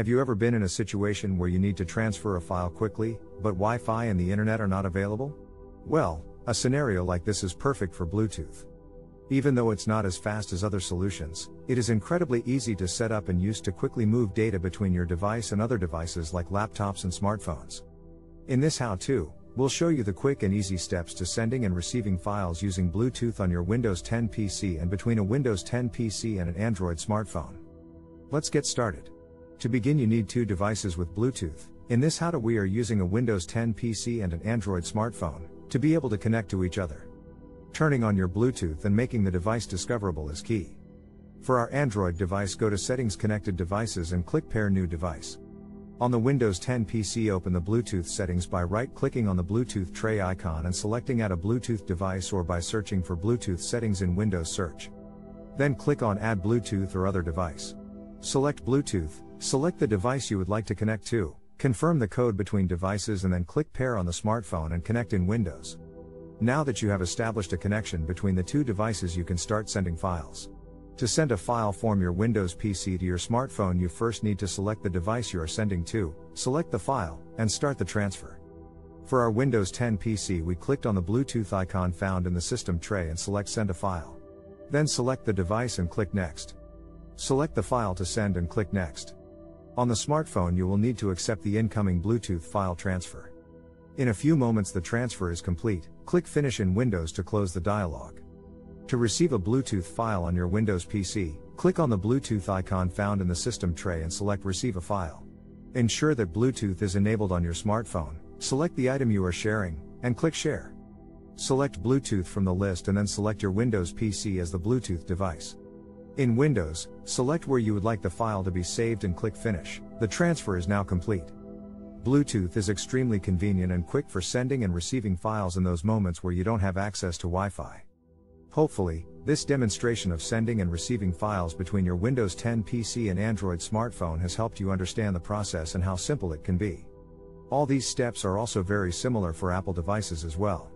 Have you ever been in a situation where you need to transfer a file quickly, but Wi-Fi and the internet are not available? Well, a scenario like this is perfect for Bluetooth. Even though it's not as fast as other solutions, it is incredibly easy to set up and use to quickly move data between your device and other devices like laptops and smartphones. In this how-to, we'll show you the quick and easy steps to sending and receiving files using Bluetooth on your Windows 10 PC and between a Windows 10 PC and an Android smartphone. Let's get started. To begin, you need two devices with Bluetooth. In this how-to, we are using a Windows 10 PC and an Android smartphone to be able to connect to each other. Turning on your Bluetooth and making the device discoverable is key. For our Android device, go to Settings, Connected Devices and click Pair New Device. On the Windows 10 PC, open the Bluetooth settings by right-clicking on the Bluetooth tray icon and selecting Add a Bluetooth device, or by searching for Bluetooth settings in Windows Search. Then click on Add Bluetooth or Other Device. Select Bluetooth, select the device you would like to connect to, confirm the code between devices, and then click Pair on the smartphone and connect in Windows. Now that you have established a connection between the two devices, you can start sending files. To send a file from your Windows PC to your smartphone, you first need to select the device you are sending to, select the file, and start the transfer. For our Windows 10 PC, we clicked on the Bluetooth icon found in the system tray and select Send a File. Then select the device and click Next. Select the file to send and click Next. On the smartphone, you will need to accept the incoming Bluetooth file transfer. In a few moments the transfer is complete. Click Finish in Windows to close the dialog. To receive a Bluetooth file on your Windows PC, click on the Bluetooth icon found in the system tray and select Receive a File. Ensure that Bluetooth is enabled on your smartphone, select the item you are sharing, and click Share. Select Bluetooth from the list and then select your Windows PC as the Bluetooth device. In Windows, select where you would like the file to be saved and click Finish. The transfer is now complete. Bluetooth is extremely convenient and quick for sending and receiving files in those moments where you don't have access to Wi-Fi. Hopefully, this demonstration of sending and receiving files between your Windows 10 PC and Android smartphone has helped you understand the process and how simple it can be. All these steps are also very similar for Apple devices as well.